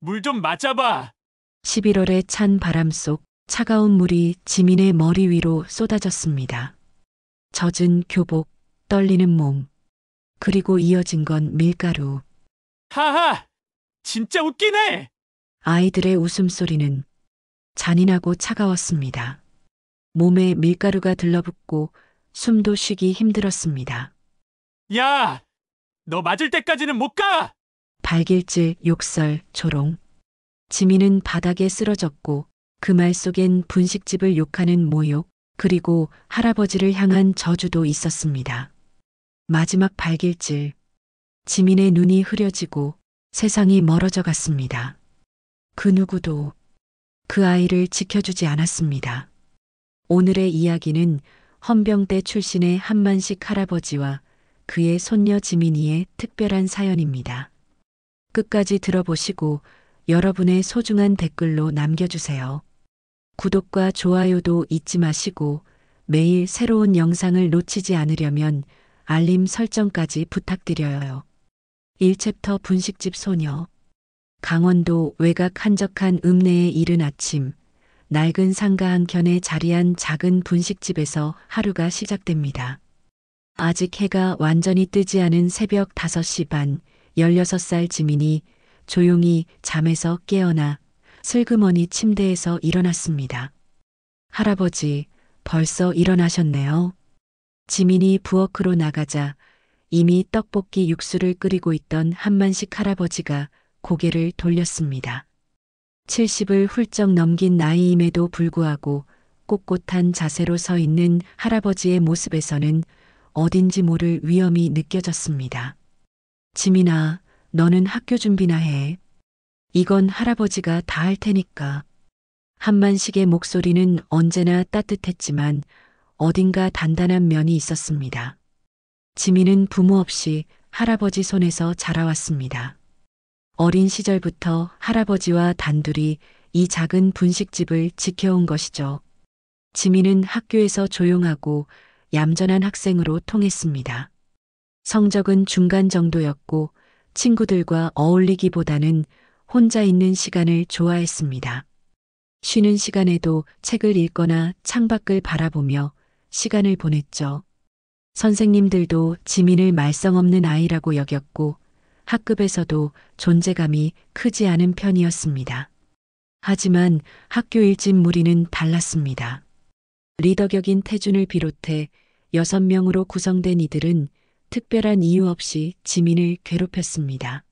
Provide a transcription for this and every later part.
물 좀 맞아봐. 11월의 찬 바람 속 차가운 물이 지민의 머리 위로 쏟아졌습니다. 젖은 교복, 떨리는 몸, 그리고 이어진 건 밀가루. 하하! 진짜 웃기네! 아이들의 웃음소리는 잔인하고 차가웠습니다. 몸에 밀가루가 들러붙고 숨도 쉬기 힘들었습니다. 야! 너 맞을 때까지는 못 가! 발길질, 욕설, 조롱. 지민은 바닥에 쓰러졌고 그 말 속엔 분식집을 욕하는 모욕, 그리고 할아버지를 향한 저주도 있었습니다. 마지막 발길질. 지민의 눈이 흐려지고 세상이 멀어져 갔습니다. 그 누구도 그 아이를 지켜주지 않았습니다. 오늘의 이야기는 헌병대 출신의 한만식 할아버지와 그의 손녀 지민이의 특별한 사연입니다. 끝까지 들어보시고 여러분의 소중한 댓글로 남겨주세요. 구독과 좋아요도 잊지 마시고 매일 새로운 영상을 놓치지 않으려면 알림 설정까지 부탁드려요. 1챕터 분식집 소녀. 강원도 외곽 한적한 읍내의 이른 아침, 낡은 상가 한켠에 자리한 작은 분식집에서 하루가 시작됩니다. 아직 해가 완전히 뜨지 않은 새벽 5시 반, 16살 지민이 조용히 잠에서 깨어나 슬그머니 침대에서 일어났습니다. 할아버지, 벌써 일어나셨네요. 지민이 부엌으로 나가자 이미 떡볶이 육수를 끓이고 있던 한만식 할아버지가 고개를 돌렸습니다. 70을 훌쩍 넘긴 나이임에도 불구하고 꼿꼿한 자세로 서 있는 할아버지의 모습에서는 어딘지 모를 위험이 느껴졌습니다. 지민아, 너는 학교 준비나 해. 이건 할아버지가 다 할 테니까. 한만식의 목소리는 언제나 따뜻했지만 어딘가 단단한 면이 있었습니다. 지민은 부모 없이 할아버지 손에서 자라왔습니다. 어린 시절부터 할아버지와 단둘이 이 작은 분식집을 지켜온 것이죠. 지민은 학교에서 조용하고 얌전한 학생으로 통했습니다. 성적은 중간 정도였고 친구들과 어울리기보다는 혼자 있는 시간을 좋아했습니다. 쉬는 시간에도 책을 읽거나 창밖을 바라보며 시간을 보냈죠. 선생님들도 지민을 말썽 없는 아이라고 여겼고 학급에서도 존재감이 크지 않은 편이었습니다. 하지만 학교 일진 무리는 달랐습니다. 리더격인 태준을 비롯해 6명으로 구성된 이들은 특별한 이유 없이 지민을 괴롭혔습니다.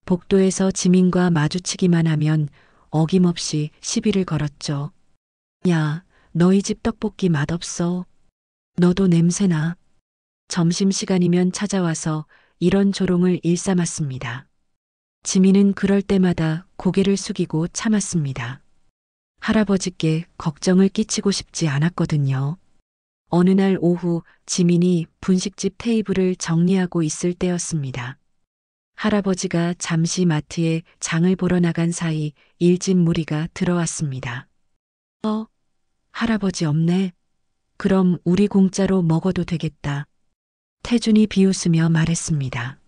복도에서 지민과 마주치기만 하면 어김없이 시비를 걸었죠. 야, 너희 집 떡볶이 맛없어. 너도 냄새나. 점심시간이면 찾아와서 이런 조롱을 일삼았습니다. 지민은 그럴 때마다 고개를 숙이고 참았습니다. 할아버지께 걱정을 끼치고 싶지 않았거든요. 어느 날 오후 지민이 분식집 테이블을 정리하고 있을 때였습니다. 할아버지가 잠시 마트에 장을 보러 나간 사이 일진 무리가 들어왔습니다. 할아버지 없네. 그럼 우리 공짜로 먹어도 되겠다. 태준이 비웃으며 말했습니다.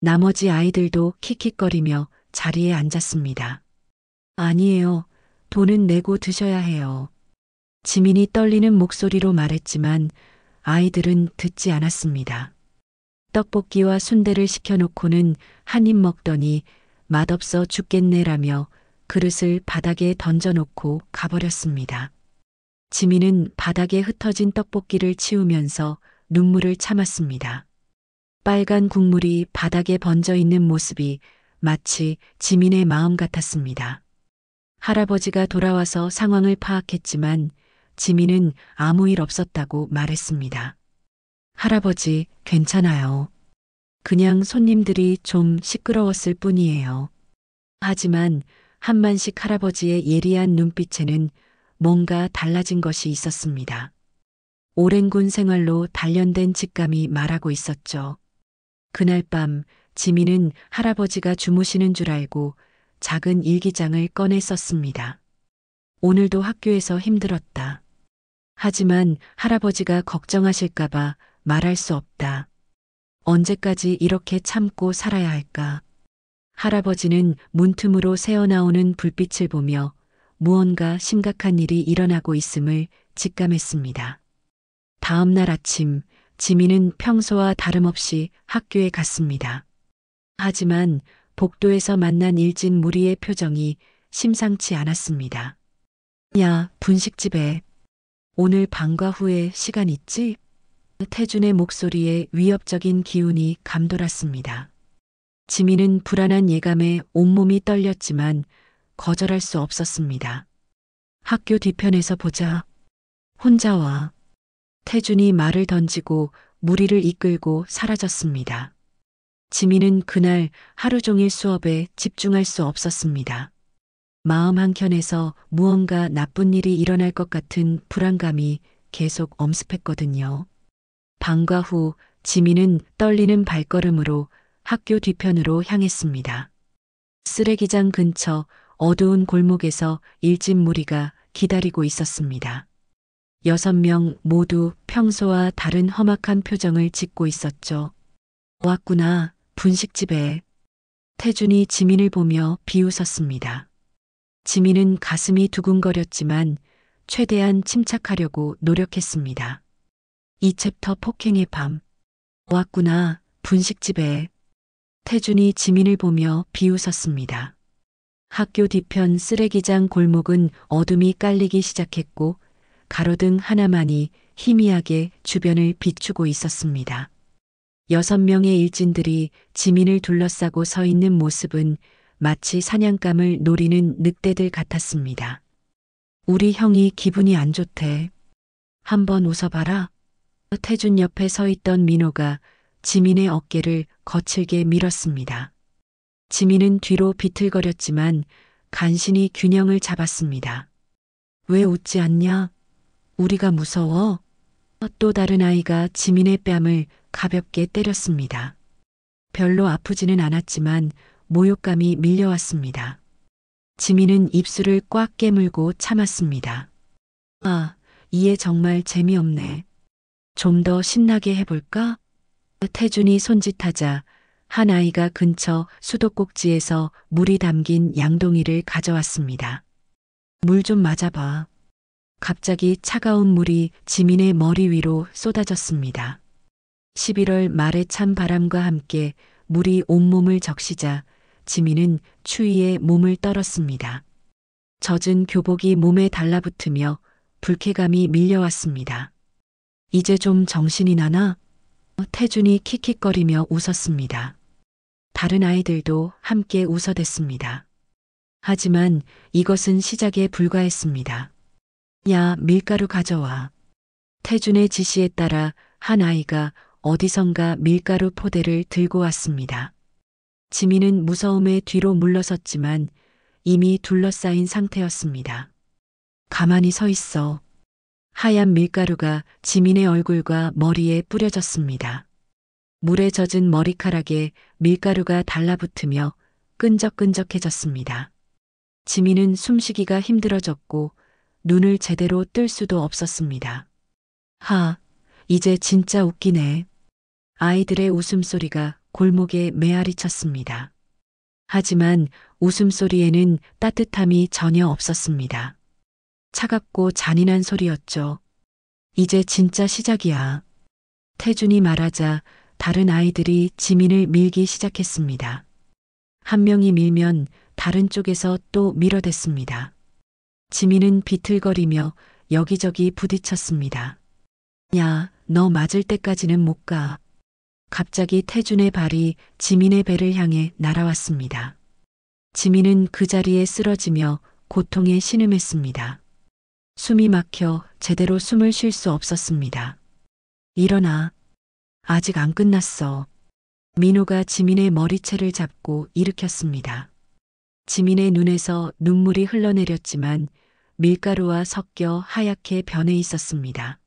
나머지 아이들도 킥킥거리며 자리에 앉았습니다. 아니에요. 돈은 내고 드셔야 해요. 지민이 떨리는 목소리로 말했지만 아이들은 듣지 않았습니다. 떡볶이와 순대를 시켜놓고는 한 입 먹더니 맛없어 죽겠네라며 그릇을 바닥에 던져놓고 가버렸습니다. 지민은 바닥에 흩어진 떡볶이를 치우면서 눈물을 참았습니다. 빨간 국물이 바닥에 번져 있는 모습이 마치 지민의 마음 같았습니다. 할아버지가 돌아와서 상황을 파악했지만 지민은 아무 일 없었다고 말했습니다. 할아버지, 괜찮아요. 그냥 손님들이 좀 시끄러웠을 뿐이에요. 하지만 한만식 할아버지의 예리한 눈빛에는 뭔가 달라진 것이 있었습니다. 오랜 군 생활로 단련된 직감이 말하고 있었죠. 그날 밤 지민은 할아버지가 주무시는 줄 알고 작은 일기장을 꺼내 썼습니다. 오늘도 학교에서 힘들었다. 하지만 할아버지가 걱정하실까봐 말할 수 없다. 언제까지 이렇게 참고 살아야 할까? 할아버지는 문틈으로 새어나오는 불빛을 보며 무언가 심각한 일이 일어나고 있음을 직감했습니다. 다음 날 아침, 지민은 평소와 다름없이 학교에 갔습니다. 하지만 복도에서 만난 일진 무리의 표정이 심상치 않았습니다. 야, 분식집에 오늘 방과 후에 시간 있지? 태준의 목소리에 위협적인 기운이 감돌았습니다. 지민은 불안한 예감에 온몸이 떨렸지만 거절할 수 없었습니다. 학교 뒤편에서 보자. 혼자 와. 태준이 말을 던지고 무리를 이끌고 사라졌습니다. 지민은 그날 하루 종일 수업에 집중할 수 없었습니다. 마음 한켠에서 무언가 나쁜 일이 일어날 것 같은 불안감이 계속 엄습했거든요. 방과 후 지민은 떨리는 발걸음으로 학교 뒤편으로 향했습니다. 쓰레기장 근처 어두운 골목에서 일진 무리가 기다리고 있었습니다. 6명 모두 평소와 다른 험악한 표정을 짓고 있었죠. 왔구나, 분식집에. 태준이 지민을 보며 비웃었습니다. 지민은 가슴이 두근거렸지만 최대한 침착하려고 노력했습니다. 이 챕터 폭행의 밤. 왔구나, 분식집에. 태준이 지민을 보며 비웃었습니다. 학교 뒤편 쓰레기장 골목은 어둠이 깔리기 시작했고 가로등 하나만이 희미하게 주변을 비추고 있었습니다. 6명의 일진들이 지민을 둘러싸고 서 있는 모습은 마치 사냥감을 노리는 늑대들 같았습니다. 우리 형이 기분이 안 좋대. 한번 웃어봐라. 태준 옆에 서 있던 민호가 지민의 어깨를 거칠게 밀었습니다. 지민은 뒤로 비틀거렸지만 간신히 균형을 잡았습니다. 왜 웃지 않냐? 우리가 무서워? 또 다른 아이가 지민의 뺨을 가볍게 때렸습니다. 별로 아프지는 않았지만 모욕감이 밀려왔습니다. 지민은 입술을 꽉 깨물고 참았습니다. 아, 이에 정말 재미없네. 좀 더 신나게 해볼까? 태준이 손짓하자 한 아이가 근처 수도꼭지에서 물이 담긴 양동이를 가져왔습니다. 물 좀 맞아봐. 갑자기 차가운 물이 지민의 머리 위로 쏟아졌습니다. 11월 말의 찬 바람과 함께 물이 온몸을 적시자 지민은 추위에 몸을 떨었습니다. 젖은 교복이 몸에 달라붙으며 불쾌감이 밀려왔습니다. 이제 좀 정신이 나나? 태준이 킥킥거리며 웃었습니다. 다른 아이들도 함께 웃어댔습니다. 하지만 이것은 시작에 불과했습니다. 야, 밀가루 가져와. 태준의 지시에 따라 한 아이가 어디선가 밀가루 포대를 들고 왔습니다. 지민은 무서움에 뒤로 물러섰지만 이미 둘러싸인 상태였습니다. 가만히 서 있어. 하얀 밀가루가 지민의 얼굴과 머리에 뿌려졌습니다. 물에 젖은 머리카락에 밀가루가 달라붙으며 끈적끈적해졌습니다. 지민은 숨쉬기가 힘들어졌고 눈을 제대로 뜰 수도 없었습니다. 하, 이제 진짜 웃기네. 아이들의 웃음소리가 골목에 메아리 쳤습니다. 하지만 웃음소리에는 따뜻함이 전혀 없었습니다. 차갑고 잔인한 소리였죠. 이제 진짜 시작이야. 태준이 말하자 다른 아이들이 지민을 밀기 시작했습니다. 한 명이 밀면 다른 쪽에서 또 밀어댔습니다. 지민은 비틀거리며 여기저기 부딪혔습니다. 야, 너 맞을 때까지는 못 가. 갑자기 태준의 발이 지민의 배를 향해 날아왔습니다. 지민은 그 자리에 쓰러지며 고통에 신음했습니다. 숨이 막혀 제대로 숨을 쉴 수 없었습니다. 일어나. 아직 안 끝났어. 민호가 지민의 머리채를 잡고 일으켰습니다. 지민의 눈에서 눈물이 흘러내렸지만 밀가루와 섞여 하얗게 변해 있었습니다.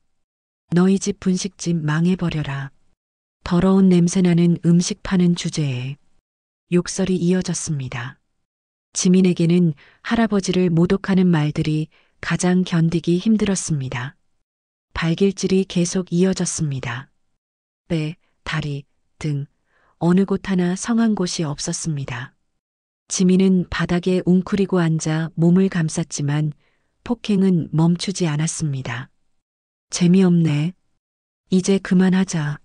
너희 집 분식집 망해버려라. 더러운 냄새나는 음식 파는 주제에 욕설이 이어졌습니다. 지민에게는 할아버지를 모독하는 말들이 가장 견디기 힘들었습니다. 발길질이 계속 이어졌습니다. 배, 다리, 등 어느 곳 하나 성한 곳이 없었습니다. 지민은 바닥에 웅크리고 앉아 몸을 감쌌지만 폭행은 멈추지 않았습니다. 재미없네. 이제 그만하자.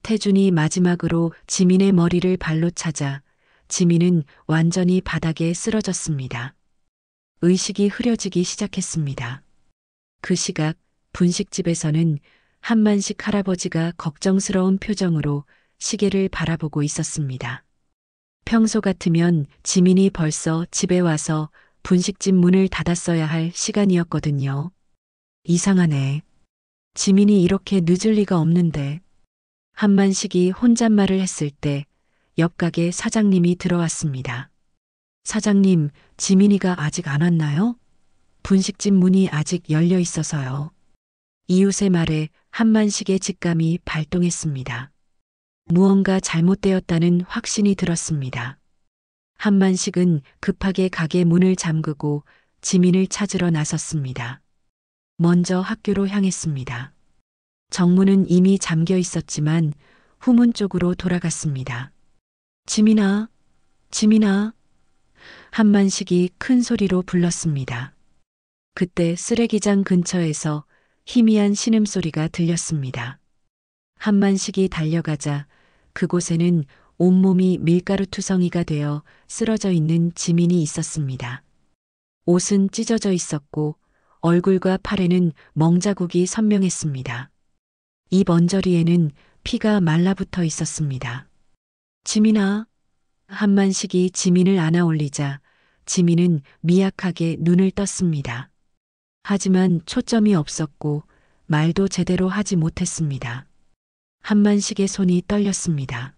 태준이 마지막으로 지민의 머리를 발로 차자 지민은 완전히 바닥에 쓰러졌습니다. 의식이 흐려지기 시작했습니다. 그 시각 분식집에서는 한만식 할아버지가 걱정스러운 표정으로 시계를 바라보고 있었습니다. 평소 같으면 지민이 벌써 집에 와서 분식집 문을 닫았어야 할 시간이었거든요. 이상하네. 지민이 이렇게 늦을 리가 없는데. 한만식이 혼잣말을 했을 때 옆 가게 사장님이 들어왔습니다. 사장님, 지민이가 아직 안 왔나요? 분식집 문이 아직 열려 있어서요. 이웃의 말에 한만식의 직감이 발동했습니다. 무언가 잘못되었다는 확신이 들었습니다. 한만식은 급하게 가게 문을 잠그고 지민을 찾으러 나섰습니다. 먼저 학교로 향했습니다. 정문은 이미 잠겨 있었지만 후문 쪽으로 돌아갔습니다. 지민아, 지민아. 한만식이 큰 소리로 불렀습니다. 그때 쓰레기장 근처에서 희미한 신음소리가 들렸습니다. 한만식이 달려가자 그곳에는 온몸이 밀가루 투성이가 되어 쓰러져 있는 지민이 있었습니다. 옷은 찢어져 있었고 얼굴과 팔에는 멍자국이 선명했습니다. 입 언저리에는 피가 말라붙어 있었습니다. 지민아. 한만식이 지민을 안아 올리자 지민은 미약하게 눈을 떴습니다. 하지만 초점이 없었고 말도 제대로 하지 못했습니다. 한만식의 손이 떨렸습니다.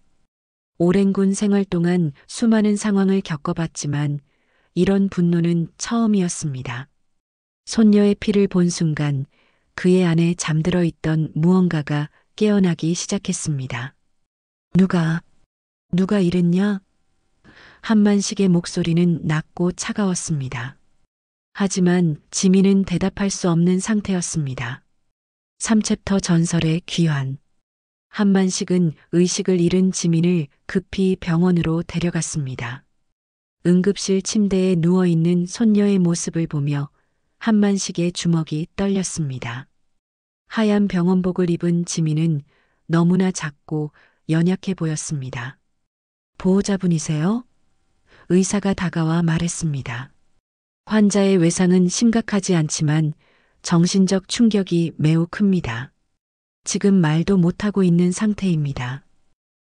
오랜 군 생활 동안 수많은 상황을 겪어봤지만 이런 분노는 처음이었습니다. 손녀의 피를 본 순간 그의 안에 잠들어 있던 무언가가 깨어나기 시작했습니다. 누가 이랬냐? 한만식의 목소리는 낮고 차가웠습니다. 하지만 지민은 대답할 수 없는 상태였습니다. 3챕터 전설의 귀환. 한만식은 의식을 잃은 지민을 급히 병원으로 데려갔습니다. 응급실 침대에 누워있는 손녀의 모습을 보며 한만식의 주먹이 떨렸습니다. 하얀 병원복을 입은 지민은 너무나 작고 연약해 보였습니다. 보호자분이세요? 의사가 다가와 말했습니다. 환자의 외상은 심각하지 않지만 정신적 충격이 매우 큽니다. 지금 말도 못하고 있는 상태입니다.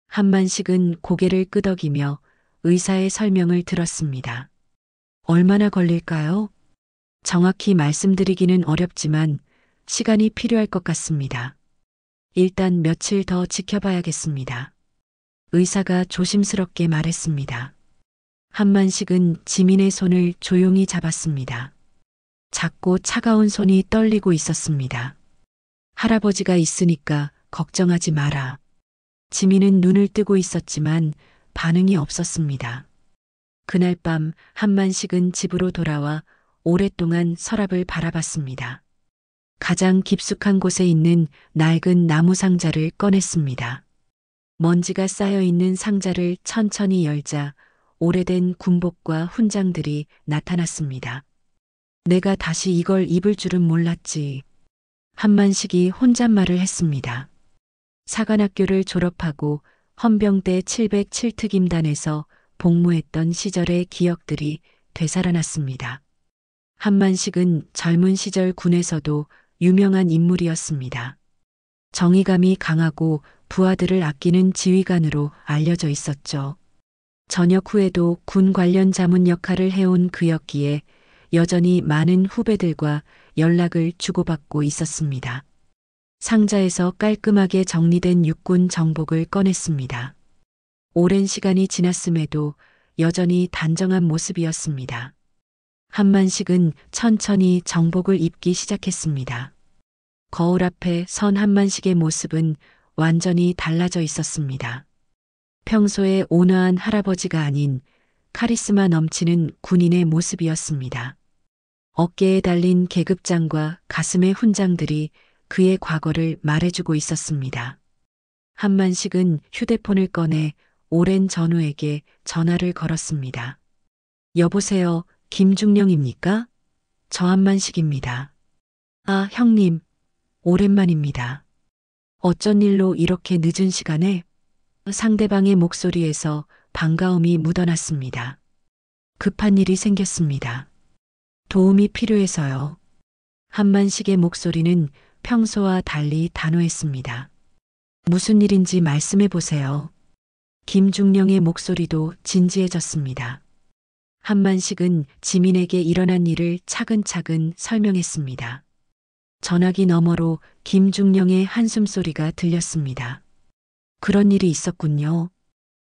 한만식은 고개를 끄덕이며 의사의 설명을 들었습니다. 얼마나 걸릴까요? 정확히 말씀드리기는 어렵지만 시간이 필요할 것 같습니다. 일단 며칠 더 지켜봐야겠습니다. 의사가 조심스럽게 말했습니다. 한만식은 지민의 손을 조용히 잡았습니다. 작고 차가운 손이 떨리고 있었습니다. 할아버지가 있으니까 걱정하지 마라. 지민은 눈을 뜨고 있었지만 반응이 없었습니다. 그날 밤 한만식은 집으로 돌아와 오랫동안 서랍을 바라봤습니다. 가장 깊숙한 곳에 있는 낡은 나무 상자를 꺼냈습니다. 먼지가 쌓여 있는 상자를 천천히 열자 오래된 군복과 훈장들이 나타났습니다. 내가 다시 이걸 입을 줄은 몰랐지. 한만식이 혼잣말을 했습니다. 사관학교를 졸업하고 헌병대 707특임단에서 복무했던 시절의 기억들이 되살아났습니다. 한만식은 젊은 시절 군에서도 유명한 인물이었습니다. 정의감이 강하고 부하들을 아끼는 지휘관으로 알려져 있었죠. 전역 후에도 군 관련 자문 역할을 해온 그였기에 여전히 많은 후배들과 연락을 주고받고 있었습니다. 상자에서 깔끔하게 정리된 육군 정복을 꺼냈습니다. 오랜 시간이 지났음에도 여전히 단정한 모습이었습니다. 한만식은 천천히 정복을 입기 시작했습니다. 거울 앞에 선 한만식의 모습은 완전히 달라져 있었습니다. 평소에 온화한 할아버지가 아닌 카리스마 넘치는 군인의 모습이었습니다. 어깨에 달린 계급장과 가슴의 훈장들이 그의 과거를 말해주고 있었습니다. 한만식은 휴대폰을 꺼내 오랜 전우에게 전화를 걸었습니다. 여보세요, 김중령입니까? 저 한만식입니다. 아, 형님, 오랜만입니다. 어쩐 일로 이렇게 늦은 시간에? 상대방의 목소리에서 반가움이 묻어났습니다. 급한 일이 생겼습니다. 도움이 필요해서요. 한만식의 목소리는 평소와 달리 단호했습니다. 무슨 일인지 말씀해 보세요. 김중령의 목소리도 진지해졌습니다. 한만식은 지민에게 일어난 일을 차근차근 설명했습니다. 전화기 너머로 김중령의 한숨소리가 들렸습니다. 그런 일이 있었군요.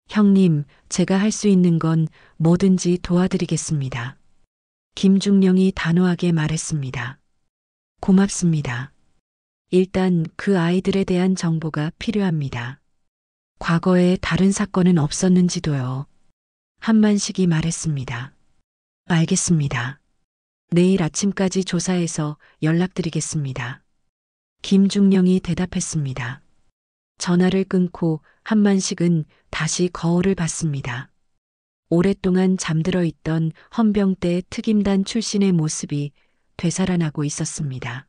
형님, 제가 할 수 있는 건 뭐든지 도와드리겠습니다. 김중령이 단호하게 말했습니다. 고맙습니다. 일단 그 아이들에 대한 정보가 필요합니다. 과거에 다른 사건은 없었는지도요. 한만식이 말했습니다. 알겠습니다. 내일 아침까지 조사해서 연락드리겠습니다. 김중령이 대답했습니다. 전화를 끊고 한만식은 다시 거울을 봤습니다. 오랫동안 잠들어 있던 헌병대 특임단 출신의 모습이 되살아나고 있었습니다.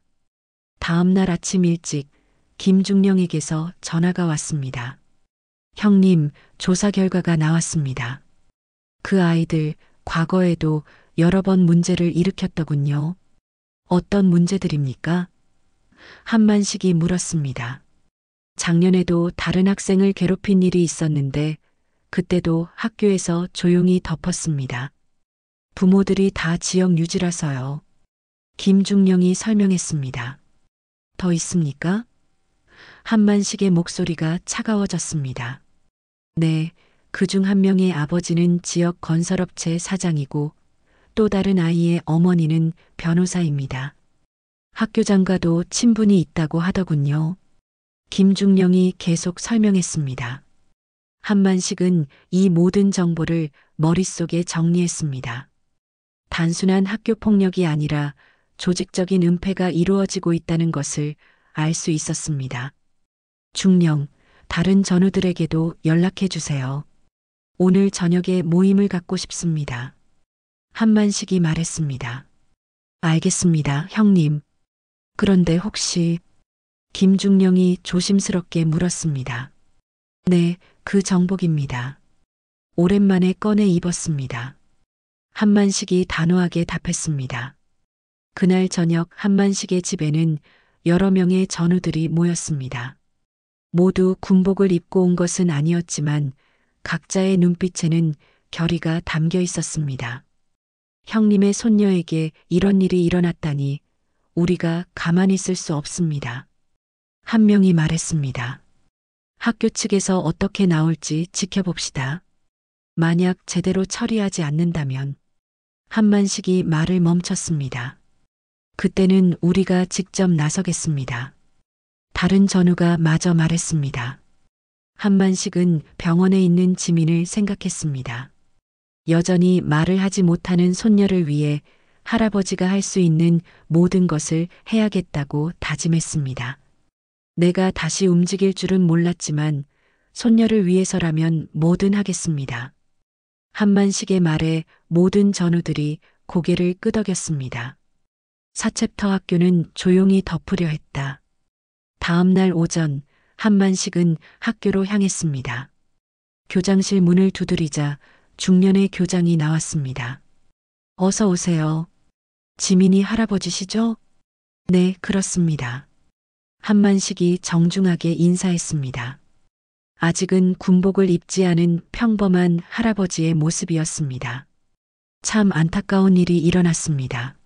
다음 날 아침 일찍 김중령에게서 전화가 왔습니다. 형님, 조사 결과가 나왔습니다. 그 아이들 과거에도 여러 번 문제를 일으켰더군요. 어떤 문제들입니까? 한만식이 물었습니다. 작년에도 다른 학생을 괴롭힌 일이 있었는데 그때도 학교에서 조용히 덮었습니다. 부모들이 다 지역 유지라서요. 김중령이 설명했습니다. 더 있습니까? 한만식의 목소리가 차가워졌습니다. 네, 그중 한 명의 아버지는 지역 건설업체 사장이고 또 다른 아이의 어머니는 변호사입니다. 학교장과도 친분이 있다고 하더군요. 김중령이 계속 설명했습니다. 한만식은 이 모든 정보를 머릿속에 정리했습니다. 단순한 학교 폭력이 아니라 조직적인 은폐가 이루어지고 있다는 것을 알 수 있었습니다. 중령, 다른 전우들에게도 연락해 주세요. 오늘 저녁에 모임을 갖고 싶습니다. 한만식이 말했습니다. 알겠습니다, 형님. 그런데 혹시 김중령이 조심스럽게 물었습니다. 네, 그 정복입니다. 오랜만에 꺼내 입었습니다. 한만식이 단호하게 답했습니다. 그날 저녁 한만식의 집에는 여러 명의 전우들이 모였습니다. 모두 군복을 입고 온 것은 아니었지만 각자의 눈빛에는 결의가 담겨 있었습니다. 형님의 손녀에게 이런 일이 일어났다니 우리가 가만히 있을 수 없습니다. 한 명이 말했습니다. 학교 측에서 어떻게 나올지 지켜봅시다. 만약 제대로 처리하지 않는다면 한만식이 말을 멈췄습니다. 그때는 우리가 직접 나서겠습니다. 다른 전우가 마저 말했습니다. 한만식은 병원에 있는 지민을 생각했습니다. 여전히 말을 하지 못하는 손녀를 위해 할아버지가 할 수 있는 모든 것을 해야겠다고 다짐했습니다. 내가 다시 움직일 줄은 몰랐지만 손녀를 위해서라면 뭐든 하겠습니다. 한만식의 말에 모든 전우들이 고개를 끄덕였습니다. 사챕터 학교는 조용히 덮으려 했다. 다음 날 오전 한만식은 학교로 향했습니다. 교장실 문을 두드리자 중년의 교장이 나왔습니다. 어서 오세요. 지민이 할아버지시죠? 네, 그렇습니다. 한만식이 정중하게 인사했습니다. 아직은 군복을 입지 않은 평범한 할아버지의 모습이었습니다. 참 안타까운 일이 일어났습니다.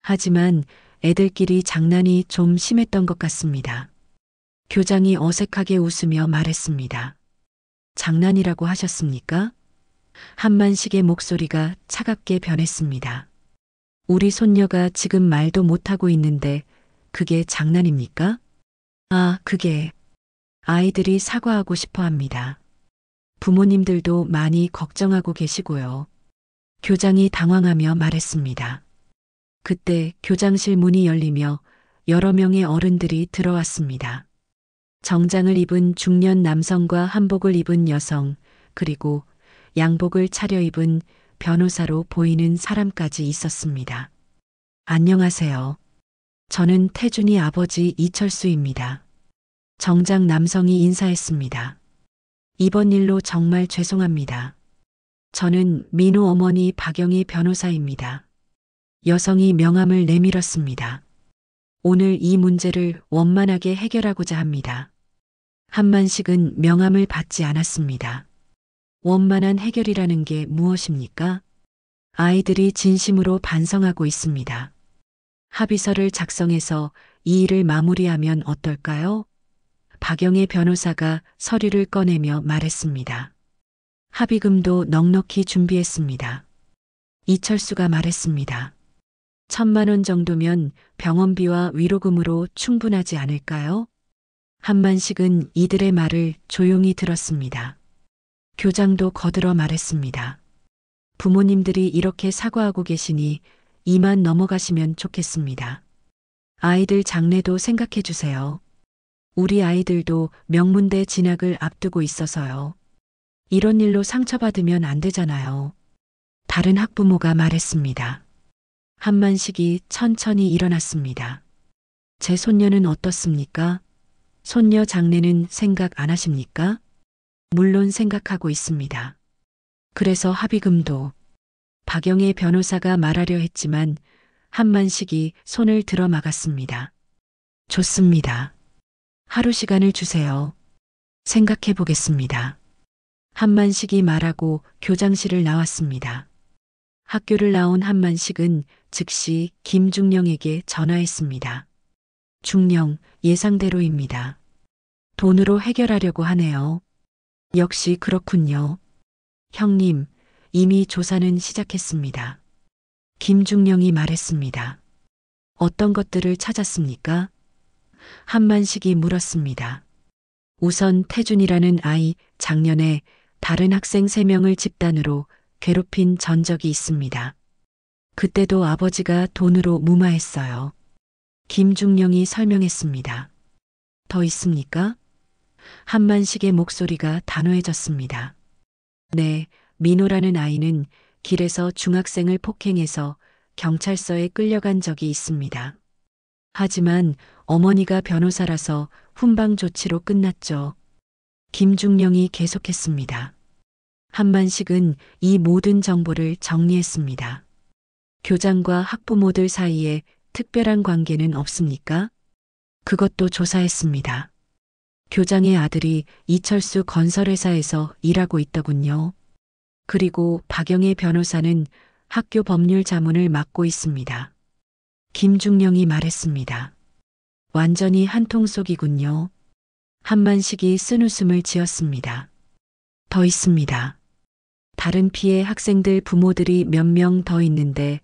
하지만 애들끼리 장난이 좀 심했던 것 같습니다. 교장이 어색하게 웃으며 말했습니다. 장난이라고 하셨습니까? 한만식의 목소리가 차갑게 변했습니다. 우리 손녀가 지금 말도 못하고 있는데 그게 장난입니까? 아, 그게 아이들이 사과하고 싶어 합니다. 부모님들도 많이 걱정하고 계시고요. 교장이 당황하며 말했습니다. 그때 교장실 문이 열리며 여러 명의 어른들이 들어왔습니다. 정장을 입은 중년 남성과 한복을 입은 여성, 그리고 양복을 차려입은 변호사로 보이는 사람까지 있었습니다. 안녕하세요. 저는 태준이 아버지 이철수입니다. 정장 남성이 인사했습니다. 이번 일로 정말 죄송합니다. 저는 민호 어머니 박영희 변호사입니다. 여성이 명함을 내밀었습니다. 오늘 이 문제를 원만하게 해결하고자 합니다. 한만식은 명함을 받지 않았습니다. 원만한 해결이라는 게 무엇입니까? 아이들이 진심으로 반성하고 있습니다. 합의서를 작성해서 이 일을 마무리하면 어떨까요? 박영애 변호사가 서류를 꺼내며 말했습니다. 합의금도 넉넉히 준비했습니다. 이철수가 말했습니다. 1,000만 원 정도면 병원비와 위로금으로 충분하지 않을까요? 한만식은 이들의 말을 조용히 들었습니다. 교장도 거들어 말했습니다. 부모님들이 이렇게 사과하고 계시니 이만 넘어가시면 좋겠습니다. 아이들 장래도 생각해 주세요. 우리 아이들도 명문대 진학을 앞두고 있어서요. 이런 일로 상처받으면 안 되잖아요. 다른 학부모가 말했습니다. 한만식이 천천히 일어났습니다. 제 손녀는 어떻습니까? 손녀 장래는 생각 안 하십니까? 물론 생각하고 있습니다. 그래서 합의금도. 박영애 변호사가 말하려 했지만 한만식이 손을 들어 막았습니다. 좋습니다. 하루 시간을 주세요. 생각해 보겠습니다. 한만식이 말하고 교장실을 나왔습니다. 학교를 나온 한만식은 즉시 김중령에게 전화했습니다. 중령, 예상대로입니다. 돈으로 해결하려고 하네요. 역시 그렇군요. 형님, 이미 조사는 시작했습니다. 김중령이 말했습니다. 어떤 것들을 찾았습니까? 한만식이 물었습니다. 우선 태준이라는 아이 작년에 다른 학생 3명을 집단으로 괴롭힌 전적이 있습니다. 그때도 아버지가 돈으로 무마했어요. 김중령이 설명했습니다. 더 있습니까? 한만식의 목소리가 단호해졌습니다. 네, 민호라는 아이는 길에서 중학생을 폭행해서 경찰서에 끌려간 적이 있습니다. 하지만 어머니가 변호사라서 훈방 조치로 끝났죠. 김중령이 계속했습니다. 한만식은 이 모든 정보를 정리했습니다. 교장과 학부모들 사이에 특별한 관계는 없습니까? 그것도 조사했습니다. 교장의 아들이 이철수 건설회사에서 일하고 있더군요. 그리고 박영애 변호사는 학교 법률 자문을 맡고 있습니다. 김중령이 말했습니다. 완전히 한통속이군요. 한만식이 쓴웃음을 지었습니다. 더 있습니다. 다른 피해 학생들 부모들이 몇 명 더 있는데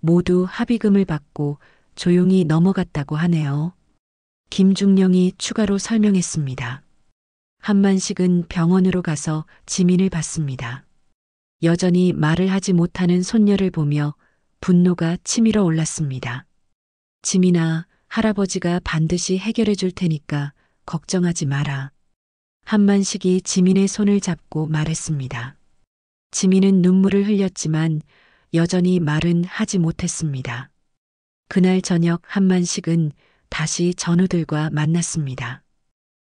모두 합의금을 받고 조용히 넘어갔다고 하네요. 김중령이 추가로 설명했습니다. 한만식은 병원으로 가서 지민을 봤습니다. 여전히 말을 하지 못하는 손녀를 보며 분노가 치밀어 올랐습니다. 지민아, 할아버지가 반드시 해결해 줄 테니까 걱정하지 마라. 한만식이 지민의 손을 잡고 말했습니다. 지민은 눈물을 흘렸지만 여전히 말은 하지 못했습니다. 그날 저녁 한만식은 다시 전우들과 만났습니다.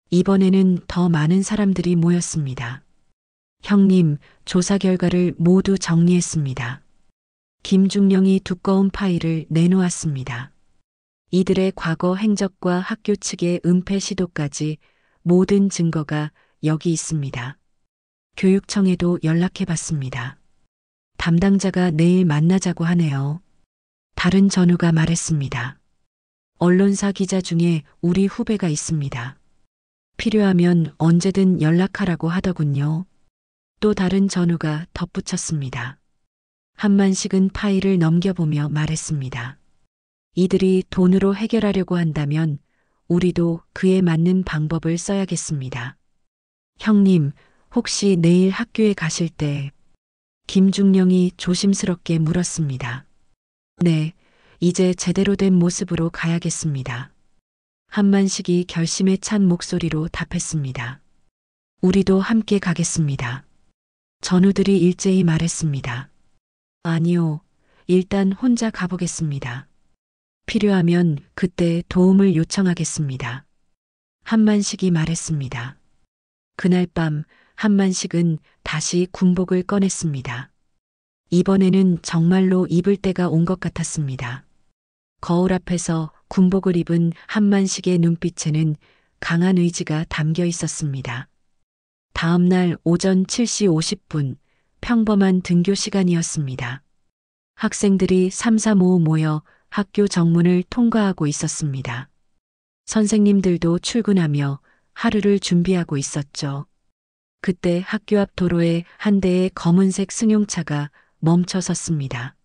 이번에는 더 많은 사람들이 모였습니다. 형님, 조사 결과를 모두 정리했습니다. 김중령이 두꺼운 파일을 내놓았습니다. 이들의 과거 행적과 학교 측의 은폐 시도까지 모든 증거가 여기 있습니다. 교육청에도 연락해 봤습니다. 담당자가 내일 만나자고 하네요. 다른 전우가 말했습니다. 언론사 기자 중에 우리 후배가 있습니다. 필요하면 언제든 연락하라고 하더군요. 또 다른 전우가 덧붙였습니다. 한만식은 파일을 넘겨보며 말했습니다. 이들이 돈으로 해결하려고 한다면 우리도 그에 맞는 방법을 써야겠습니다. 형님, 혹시 내일 학교에 가실 때 김중령이 조심스럽게 물었습니다. 네, 이제 제대로 된 모습으로 가야겠습니다. 한만식이 결심에 찬 목소리로 답했습니다. 우리도 함께 가겠습니다. 전우들이 일제히 말했습니다. 아니요. 일단 혼자 가보겠습니다. 필요하면 그때 도움을 요청하겠습니다. 한만식이 말했습니다. 그날 밤 한만식은 다시 군복을 꺼냈습니다. 이번에는 정말로 입을 때가 온 것 같았습니다. 거울 앞에서 군복을 입은 한만식의 눈빛에는 강한 의지가 담겨 있었습니다. 다음 날 오전 7시 50분 평범한 등교 시간이었습니다. 학생들이 삼삼오오 모여 학교 정문을 통과하고 있었습니다. 선생님들도 출근하며 하루를 준비하고 있었죠. 그때 학교 앞 도로에 한 대의 검은색 승용차가 멈춰 섰습니다.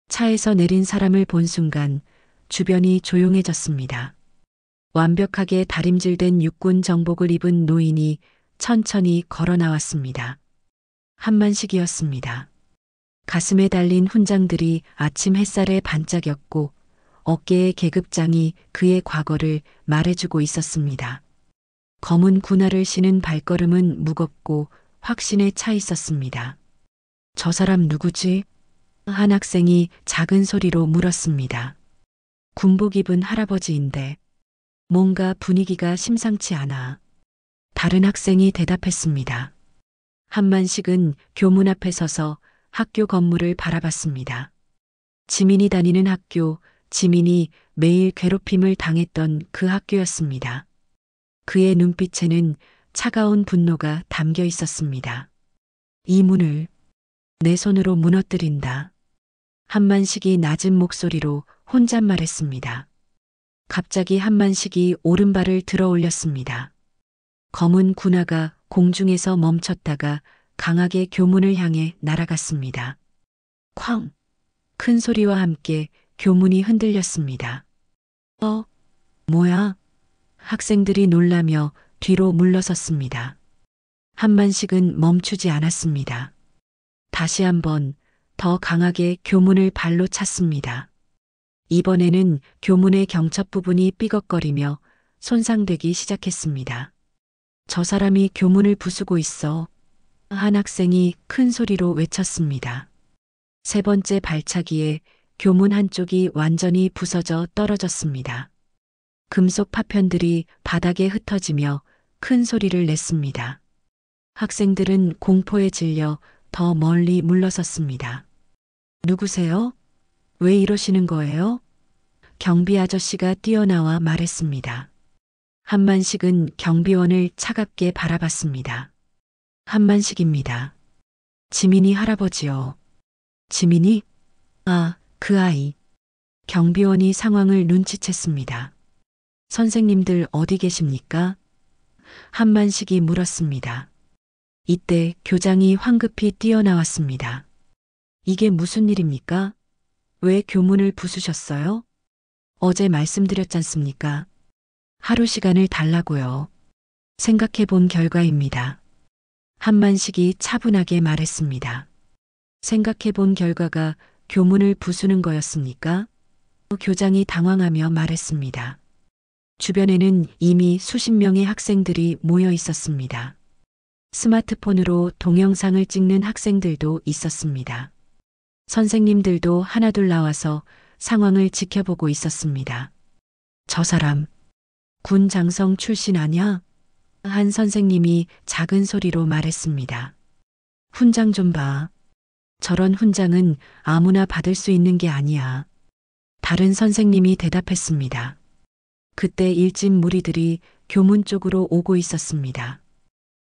차에서 내린 사람을 본 순간 주변이 조용해졌습니다. 완벽하게 다림질된 육군 정복을 입은 노인이 천천히 걸어 나왔습니다. 한만식이었습니다. 가슴에 달린 훈장들이 아침 햇살에 반짝였고 어깨의 계급장이 그의 과거를 말해주고 있었습니다. 검은 군화를 신은 발걸음은 무겁고 확신에 차 있었습니다. 저 사람 누구지? 한 학생이 작은 소리로 물었습니다. 군복 입은 할아버지인데 뭔가 분위기가 심상치 않아. 다른 학생이 대답했습니다. 한만식은 교문 앞에 서서 학교 건물을 바라봤습니다. 지민이 다니는 학교, 지민이 매일 괴롭힘을 당했던 그 학교였습니다. 그의 눈빛에는 차가운 분노가 담겨 있었습니다. 이 문을 내 손으로 무너뜨린다. 한만식이 낮은 목소리로 혼잣말했습니다. 갑자기 한만식이 오른발을 들어 올렸습니다. 검은 군화가 공중에서 멈췄다가 강하게 교문을 향해 날아갔습니다. 쾅! 큰 소리와 함께 교문이 흔들렸습니다. 뭐야? 학생들이 놀라며 뒤로 물러섰습니다. 한만식은 멈추지 않았습니다. 다시 한번 더 강하게 교문을 발로 찼습니다. 이번에는 교문의 경첩 부분이 삐걱거리며 손상되기 시작했습니다. 저 사람이 교문을 부수고 있어. 한 학생이 큰 소리로 외쳤습니다. 세 번째 발차기에 교문 한쪽이 완전히 부서져 떨어졌습니다. 금속 파편들이 바닥에 흩어지며 큰 소리를 냈습니다. 학생들은 공포에 질려 더 멀리 물러섰습니다. 누구세요? 왜 이러시는 거예요? 경비 아저씨가 뛰어나와 말했습니다. 한만식은 경비원을 차갑게 바라봤습니다. 한만식입니다. 지민이 할아버지요. 지민이? 아, 그 아이. 경비원이 상황을 눈치챘습니다. 선생님들 어디 계십니까? 한만식이 물었습니다. 이때 교장이 황급히 뛰어나왔습니다. 이게 무슨 일입니까? 왜 교문을 부수셨어요? 어제 말씀드렸잖습니까? 하루 시간을 달라고요. 생각해 본 결과입니다. 한만식이 차분하게 말했습니다. 생각해 본 결과가 교문을 부수는 거였습니까? 교장이 당황하며 말했습니다. 주변에는 이미 수십 명의 학생들이 모여 있었습니다. 스마트폰으로 동영상을 찍는 학생들도 있었습니다. 선생님들도 하나둘 나와서 상황을 지켜보고 있었습니다. 저 사람, 군 장성 출신 아냐? 한 선생님이 작은 소리로 말했습니다. 훈장 좀 봐. 저런 훈장은 아무나 받을 수 있는 게 아니야. 다른 선생님이 대답했습니다. 그때 일진 무리들이 교문 쪽으로 오고 있었습니다.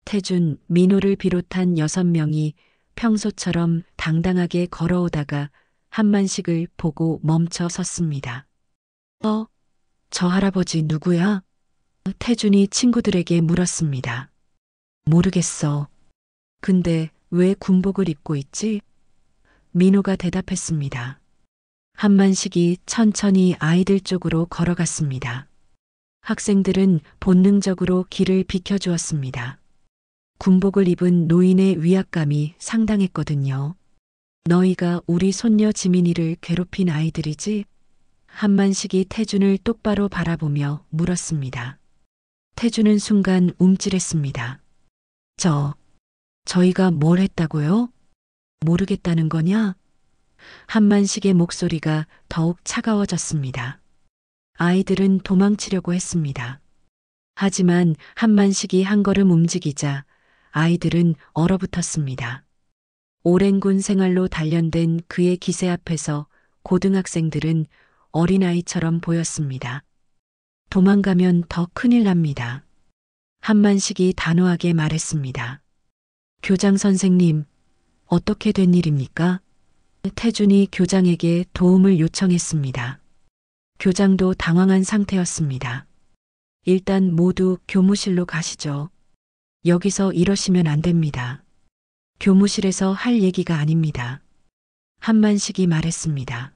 태준, 민호를 비롯한 6명이 평소처럼 당당하게 걸어오다가 한만식을 보고 멈춰 섰습니다. 저 할아버지 누구야? 태준이 친구들에게 물었습니다. 모르겠어. 근데 왜 군복을 입고 있지? 민호가 대답했습니다. 한만식이 천천히 아이들 쪽으로 걸어갔습니다. 학생들은 본능적으로 길을 비켜주었습니다. 군복을 입은 노인의 위압감이 상당했거든요. 너희가 우리 손녀 지민이를 괴롭힌 아이들이지? 한만식이 태준을 똑바로 바라보며 물었습니다. 태준은 순간 움찔했습니다. 저희가 뭘 했다고요? 모르겠다는 거냐? 한만식의 목소리가 더욱 차가워졌습니다. 아이들은 도망치려고 했습니다. 하지만 한만식이 한 걸음 움직이자 아이들은 얼어붙었습니다. 오랜 군 생활로 단련된 그의 기세 앞에서 고등학생들은 어린아이처럼 보였습니다. 도망가면 더 큰일 납니다. 한만식이 단호하게 말했습니다. 교장 선생님, 어떻게 된 일입니까? 태준이 교장에게 도움을 요청했습니다. 교장도 당황한 상태였습니다. 일단 모두 교무실로 가시죠. 여기서 이러시면 안 됩니다. 교무실에서 할 얘기가 아닙니다. 한만식이 말했습니다.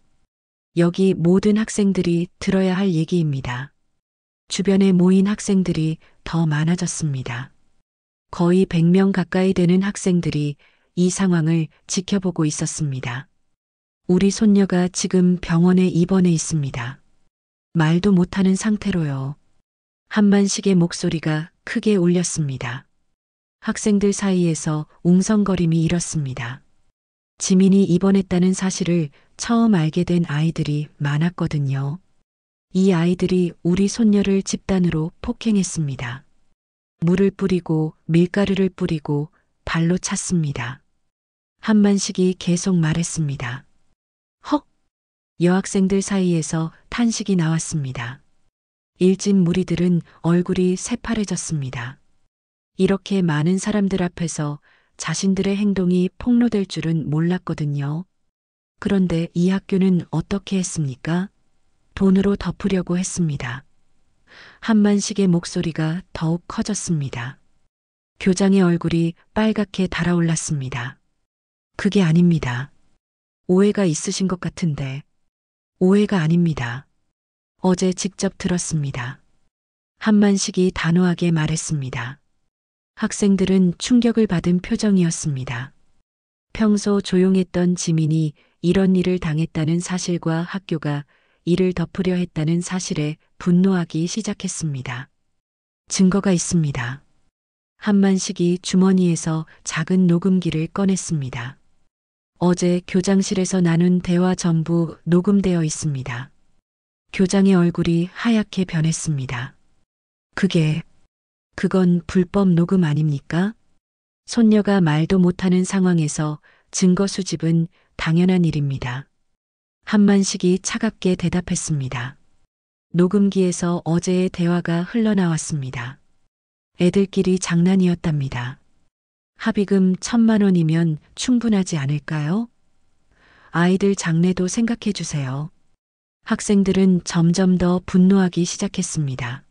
여기 모든 학생들이 들어야 할 얘기입니다. 주변에 모인 학생들이 더 많아졌습니다. 거의 100명 가까이 되는 학생들이 이 상황을 지켜보고 있었습니다. 우리 손녀가 지금 병원에 입원해 있습니다. 말도 못하는 상태로요. 한만식의 목소리가 크게 울렸습니다. 학생들 사이에서 웅성거림이 일었습니다. 지민이 입원했다는 사실을 처음 알게 된 아이들이 많았거든요. 이 아이들이 우리 손녀를 집단으로 폭행했습니다. 물을 뿌리고 밀가루를 뿌리고 발로 찼습니다. 한만식이 계속 말했습니다. 헉! 여학생들 사이에서 탄식이 나왔습니다. 일진 무리들은 얼굴이 새파래졌습니다. 이렇게 많은 사람들 앞에서 자신들의 행동이 폭로될 줄은 몰랐거든요. 그런데 이 학교는 어떻게 했습니까? 돈으로 덮으려고 했습니다. 한만식의 목소리가 더욱 커졌습니다. 교장의 얼굴이 빨갛게 달아올랐습니다. 그게 아닙니다. 오해가 있으신 것 같은데. 오해가 아닙니다. 어제 직접 들었습니다. 한만식이 단호하게 말했습니다. 학생들은 충격을 받은 표정이었습니다. 평소 조용했던 지민이 이런 일을 당했다는 사실과 학교가 이를 덮으려 했다는 사실에 분노하기 시작했습니다. 증거가 있습니다. 한만식이 주머니에서 작은 녹음기를 꺼냈습니다. 어제 교장실에서 나눈 대화 전부 녹음되어 있습니다. 교장의 얼굴이 하얗게 변했습니다. 그건 불법 녹음 아닙니까? 손녀가 말도 못하는 상황에서 증거 수집은 당연한 일입니다. 한만식이 차갑게 대답했습니다. 녹음기에서 어제의 대화가 흘러나왔습니다. 애들끼리 장난이었답니다. 합의금 1,000만 원이면 충분하지 않을까요? 아이들 장래도 생각해 주세요. 학생들은 점점 더 분노하기 시작했습니다.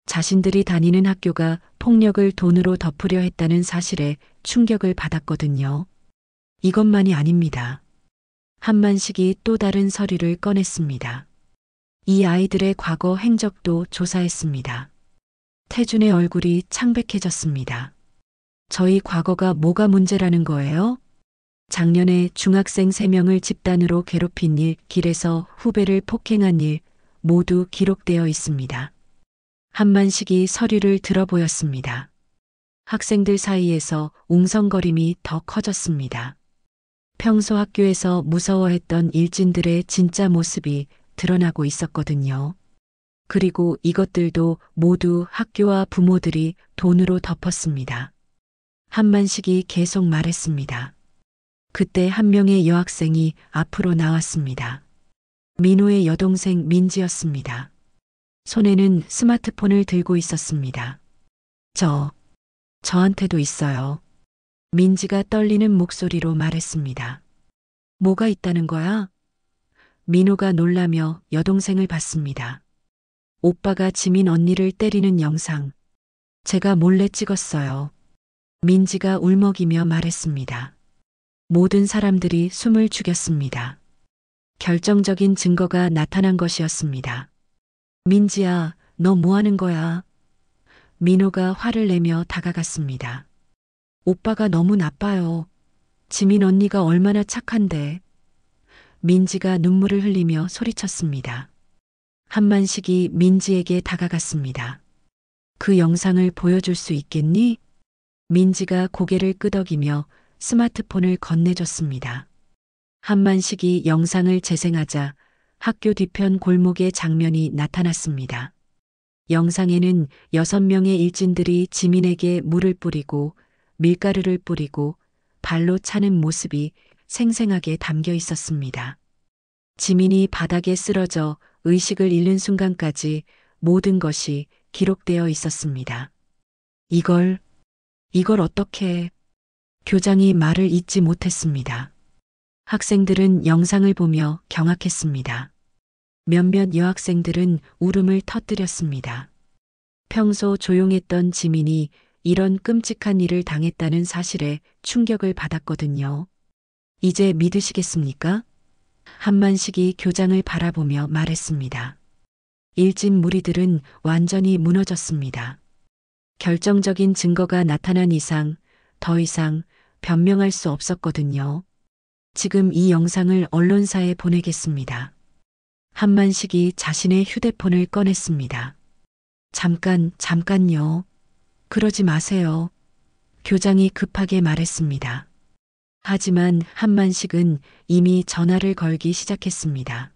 자신들이 다니는 학교가 폭력을 돈으로 덮으려 했다는 사실에 충격을 받았거든요. 이것만이 아닙니다. 한만식이 또 다른 서류를 꺼냈습니다. 이 아이들의 과거 행적도 조사했습니다. 태준의 얼굴이 창백해졌습니다. 저희 과거가 뭐가 문제라는 거예요? 작년에 중학생 3명을 집단으로 괴롭힌 일, 길에서 후배를 폭행한 일 모두 기록되어 있습니다. 한만식이 서류를 들어보였습니다. 학생들 사이에서 웅성거림이 더 커졌습니다. 평소 학교에서 무서워했던 일진들의 진짜 모습이 드러나고 있었거든요. 그리고 이것들도 모두 학교와 부모들이 돈으로 덮었습니다. 한만식이 계속 말했습니다. 그때 한 명의 여학생이 앞으로 나왔습니다. 민호의 여동생 민지였습니다. 손에는 스마트폰을 들고 있었습니다. 저한테도 있어요. 민지가 떨리는 목소리로 말했습니다. 뭐가 있다는 거야? 민호가 놀라며 여동생을 봤습니다. 오빠가 지민 언니를 때리는 영상. 제가 몰래 찍었어요. 민지가 울먹이며 말했습니다. 모든 사람들이 숨을 죽였습니다. 결정적인 증거가 나타난 것이었습니다. 민지야, 너 뭐 하는 거야? 민호가 화를 내며 다가갔습니다. 오빠가 너무 나빠요. 지민 언니가 얼마나 착한데. 민지가 눈물을 흘리며 소리쳤습니다. 한만식이 민지에게 다가갔습니다. 그 영상을 보여줄 수 있겠니? 민지가 고개를 끄덕이며 스마트폰을 건네줬습니다. 한만식이 영상을 재생하자 학교 뒤편 골목의 장면이 나타났습니다. 영상에는 6명의 일진들이 지민에게 물을 뿌리고 밀가루를 뿌리고 발로 차는 모습이 생생하게 담겨 있었습니다. 지민이 바닥에 쓰러져 의식을 잃는 순간까지 모든 것이 기록되어 있었습니다. 이걸 어떻게... 교장이 말을 잇지 못했습니다. 학생들은 영상을 보며 경악했습니다. 몇몇 여학생들은 울음을 터뜨렸습니다. 평소 조용했던 지민이 이런 끔찍한 일을 당했다는 사실에 충격을 받았거든요. 이제 믿으시겠습니까? 한만식이 교장을 바라보며 말했습니다. 일진 무리들은 완전히 무너졌습니다. 결정적인 증거가 나타난 이상 더 이상 변명할 수 없었거든요. 지금 이 영상을 언론사에 보내겠습니다. 한만식이 자신의 휴대폰을 꺼냈습니다. 잠깐요. 그러지 마세요. 교장이 급하게 말했습니다. 하지만 한만식은 이미 전화를 걸기 시작했습니다.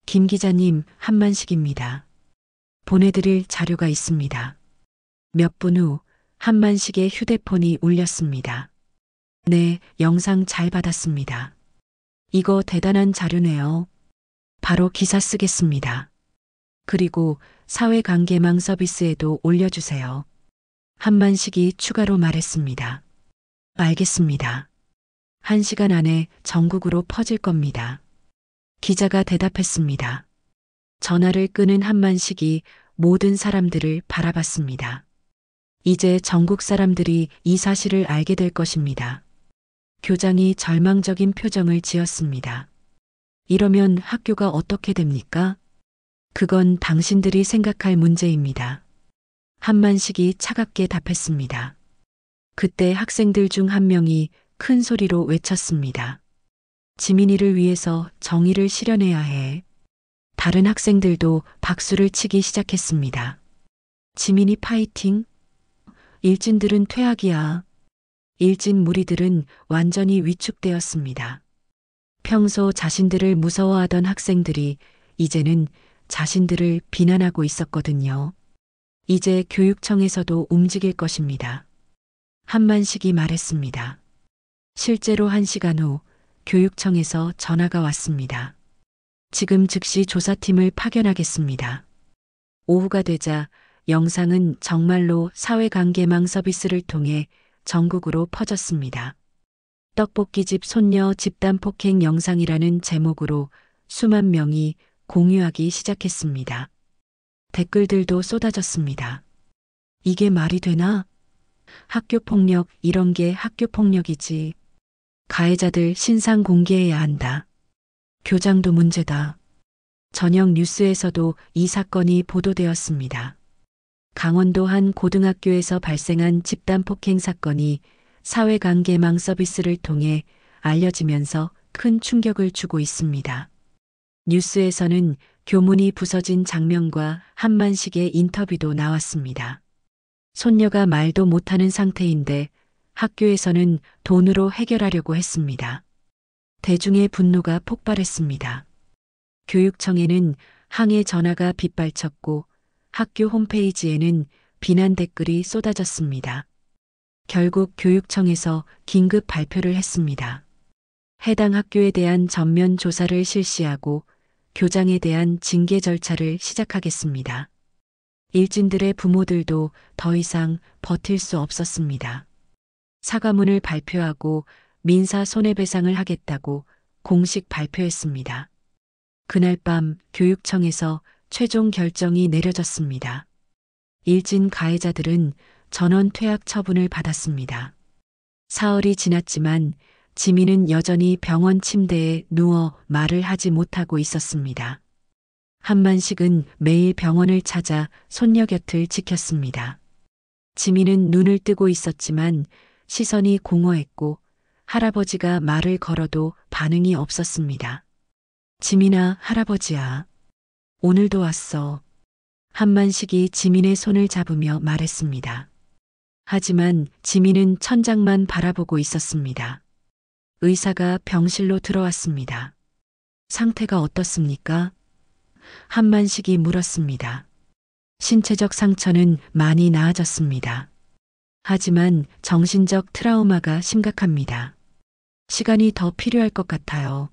김 기자님, 한만식입니다. 보내드릴 자료가 있습니다. 몇 분 후 한만식의 휴대폰이 울렸습니다. 네, 영상 잘 받았습니다. 이거 대단한 자료네요. 바로 기사 쓰겠습니다. 그리고 사회관계망 서비스에도 올려주세요. 한만식이 추가로 말했습니다. 알겠습니다. 1시간 안에 전국으로 퍼질 겁니다. 기자가 대답했습니다. 전화를 끄는 한만식이 모든 사람들을 바라봤습니다. 이제 전국 사람들이 이 사실을 알게 될 것입니다. 교장이 절망적인 표정을 지었습니다. 이러면 학교가 어떻게 됩니까? 그건 당신들이 생각할 문제입니다. 한만식이 차갑게 답했습니다. 그때 학생들 중 한 명이 큰 소리로 외쳤습니다. 지민이를 위해서 정의를 실현해야 해. 다른 학생들도 박수를 치기 시작했습니다. 지민이 파이팅! 일진들은 퇴학이야. 일진 무리들은 완전히 위축되었습니다. 평소 자신들을 무서워하던 학생들이 이제는 자신들을 비난하고 있었거든요. 이제 교육청에서도 움직일 것입니다. 한만식이 말했습니다. 실제로 1시간 후 교육청에서 전화가 왔습니다. 지금 즉시 조사팀을 파견하겠습니다. 오후가 되자 영상은 정말로 사회관계망 서비스를 통해 전국으로 퍼졌습니다. 떡볶이집 손녀 집단 폭행 영상이라는 제목으로 수만 명이 공유하기 시작했습니다. 댓글들도 쏟아졌습니다. 이게 말이 되나? 학교폭력, 이런 게 학교폭력이지. 가해자들 신상 공개해야 한다. 교장도 문제다. 저녁 뉴스에서도 이 사건이 보도되었습니다. 강원도 한 고등학교에서 발생한 집단 폭행 사건이 사회관계망 서비스를 통해 알려지면서 큰 충격을 주고 있습니다. 뉴스에서는 교문이 부서진 장면과 한만식의 인터뷰도 나왔습니다. 손녀가 말도 못하는 상태인데 학교에서는 돈으로 해결하려고 했습니다. 대중의 분노가 폭발했습니다. 교육청에는 항해 전화가 빗발쳤고 학교 홈페이지에는 비난 댓글이 쏟아졌습니다. 결국 교육청에서 긴급 발표를 했습니다. 해당 학교에 대한 전면 조사를 실시하고 교장에 대한 징계 절차를 시작하겠습니다. 일진들의 부모들도 더 이상 버틸 수 없었습니다. 사과문을 발표하고 민사 손해배상을 하겠다고 공식 발표했습니다. 그날 밤 교육청에서 최종 결정이 내려졌습니다. 일진 가해자들은 전원 퇴학 처분을 받았습니다. 사흘이 지났지만 지민은 여전히 병원 침대에 누워 말을 하지 못하고 있었습니다. 한만식은 매일 병원을 찾아 손녀 곁을 지켰습니다. 지민은 눈을 뜨고 있었지만 시선이 공허했고 할아버지가 말을 걸어도 반응이 없었습니다. 지민아, 할아버지야. 오늘도 왔어. 한만식이 지민의 손을 잡으며 말했습니다. 하지만 지민은 천장만 바라보고 있었습니다. 의사가 병실로 들어왔습니다. 상태가 어떻습니까? 한만식이 물었습니다. 신체적 상처는 많이 나아졌습니다. 하지만 정신적 트라우마가 심각합니다. 시간이 더 필요할 것 같아요.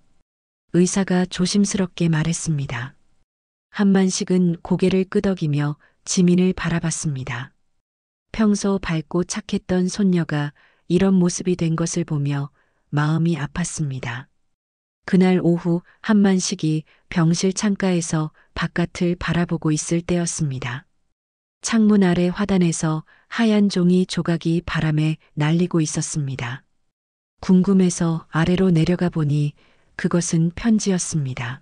의사가 조심스럽게 말했습니다. 한만식은 고개를 끄덕이며 지민을 바라봤습니다. 평소 밝고 착했던 손녀가 이런 모습이 된 것을 보며 마음이 아팠습니다. 그날 오후 한만식이 병실 창가에서 바깥을 바라보고 있을 때였습니다. 창문 아래 화단에서 하얀 종이 조각이 바람에 날리고 있었습니다. 궁금해서 아래로 내려가 보니 그것은 편지였습니다.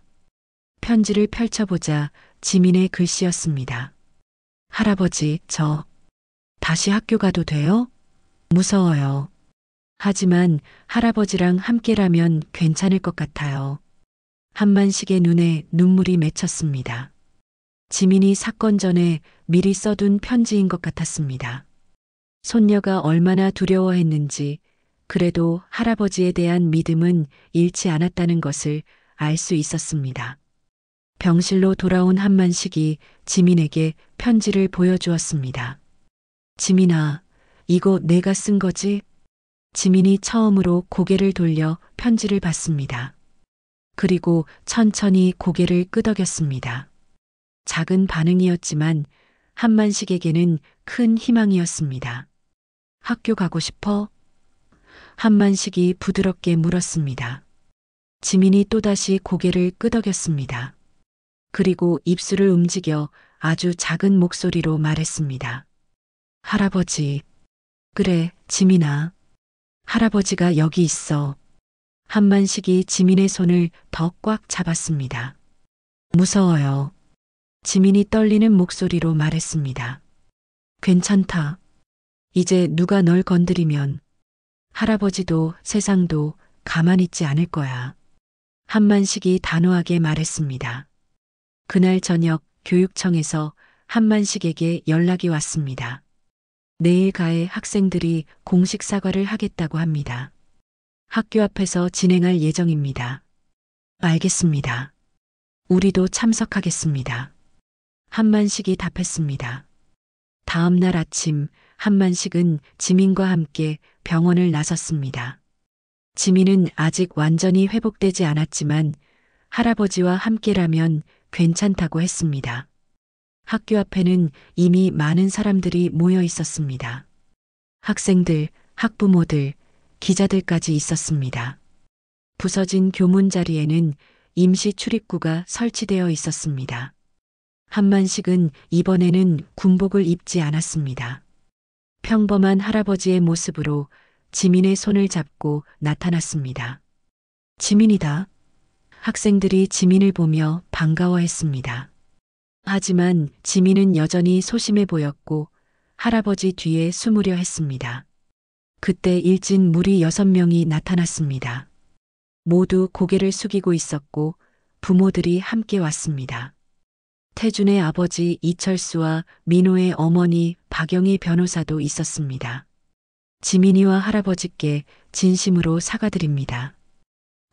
편지를 펼쳐보자 지민의 글씨였습니다. 할아버지, 저 다시 학교 가도 돼요? 무서워요. 하지만 할아버지랑 함께라면 괜찮을 것 같아요. 한만식의 눈에 눈물이 맺혔습니다. 지민이 사건 전에 미리 써둔 편지인 것 같았습니다. 손녀가 얼마나 두려워했는지 그래도 할아버지에 대한 믿음은 잃지 않았다는 것을 알 수 있었습니다. 병실로 돌아온 한만식이 지민에게 편지를 보여주었습니다. 지민아, 이거 내가 쓴 거지? 지민이 처음으로 고개를 돌려 편지를 봤습니다. 그리고 천천히 고개를 끄덕였습니다. 작은 반응이었지만 한만식에게는 큰 희망이었습니다. 학교 가고 싶어? 한만식이 부드럽게 물었습니다. 지민이 또다시 고개를 끄덕였습니다. 그리고 입술을 움직여 아주 작은 목소리로 말했습니다. 할아버지. 그래, 지민아. 할아버지가 여기 있어. 한만식이 지민의 손을 더 꽉 잡았습니다. 무서워요. 지민이 떨리는 목소리로 말했습니다. 괜찮다. 이제 누가 널 건드리면 할아버지도 세상도 가만히 있지 않을 거야. 한만식이 단호하게 말했습니다. 그날 저녁 교육청에서 한만식에게 연락이 왔습니다. 내일 가해 학생들이 공식 사과를 하겠다고 합니다. 학교 앞에서 진행할 예정입니다. 알겠습니다. 우리도 참석하겠습니다. 한만식이 답했습니다. 다음 날 아침 한만식은 지민과 함께 병원을 나섰습니다. 지민은 아직 완전히 회복되지 않았지만 할아버지와 함께라면 괜찮다고 했습니다. 학교 앞에는 이미 많은 사람들이 모여 있었습니다. 학생들, 학부모들, 기자들까지 있었습니다. 부서진 교문 자리에는 임시 출입구가 설치되어 있었습니다. 한만식은 이번에는 군복을 입지 않았습니다. 평범한 할아버지의 모습으로 지민의 손을 잡고 나타났습니다. 지민이다. 학생들이 지민을 보며 반가워했습니다. 하지만 지민은 여전히 소심해 보였고 할아버지 뒤에 숨으려 했습니다. 그때 일진 무리 6명이 나타났습니다. 모두 고개를 숙이고 있었고 부모들이 함께 왔습니다. 태준의 아버지 이철수와 민호의 어머니 박영희 변호사도 있었습니다. 지민이와 할아버지께 진심으로 사과드립니다.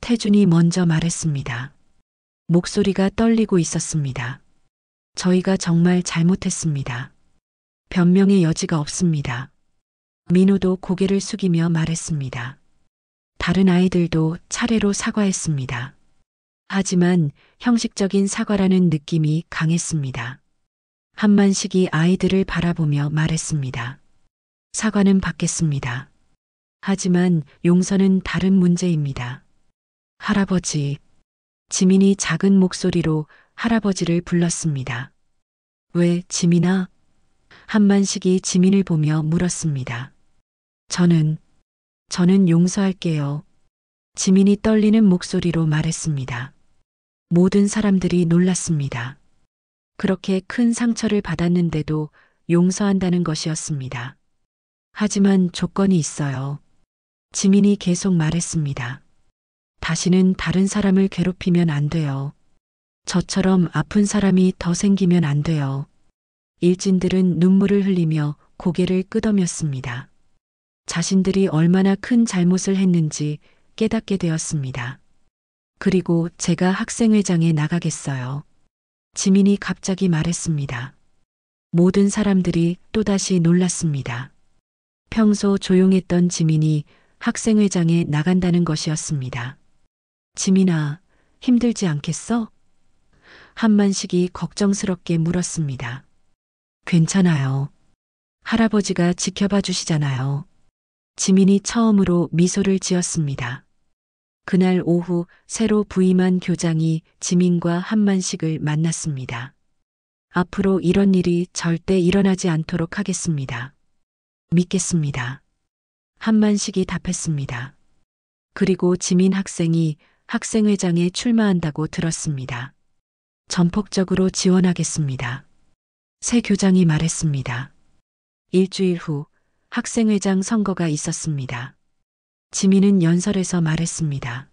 태준이 먼저 말했습니다. 목소리가 떨리고 있었습니다. 저희가 정말 잘못했습니다. 변명의 여지가 없습니다. 민호도 고개를 숙이며 말했습니다. 다른 아이들도 차례로 사과했습니다. 하지만 형식적인 사과라는 느낌이 강했습니다. 한만식이 아이들을 바라보며 말했습니다. 사과는 받겠습니다. 하지만 용서는 다른 문제입니다. 할아버지. 지민이 작은 목소리로 할아버지를 불렀습니다. 왜, 지민아? 한만식이 지민을 보며 물었습니다. 저는 용서할게요. 지민이 떨리는 목소리로 말했습니다. 모든 사람들이 놀랐습니다. 그렇게 큰 상처를 받았는데도 용서한다는 것이었습니다. 하지만 조건이 있어요. 지민이 계속 말했습니다. 다시는 다른 사람을 괴롭히면 안 돼요. 저처럼 아픈 사람이 더 생기면 안 돼요. 일진들은 눈물을 흘리며 고개를 끄덕였습니다. 자신들이 얼마나 큰 잘못을 했는지 깨닫게 되었습니다. 그리고 제가 학생회장에 나가겠어요. 지민이 갑자기 말했습니다. 모든 사람들이 또다시 놀랐습니다. 평소 조용했던 지민이 학생회장에 나간다는 것이었습니다. 지민아, 힘들지 않겠어? 한만식이 걱정스럽게 물었습니다. 괜찮아요. 할아버지가 지켜봐 주시잖아요. 지민이 처음으로 미소를 지었습니다. 그날 오후 새로 부임한 교장이 지민과 한만식을 만났습니다. 앞으로 이런 일이 절대 일어나지 않도록 하겠습니다. 믿겠습니다. 한만식이 답했습니다. 그리고 지민 학생이 학생회장에 출마한다고 들었습니다. 전폭적으로 지원하겠습니다. 새 교장이 말했습니다. 일주일 후 학생회장 선거가 있었습니다. 지민은 연설에서 말했습니다.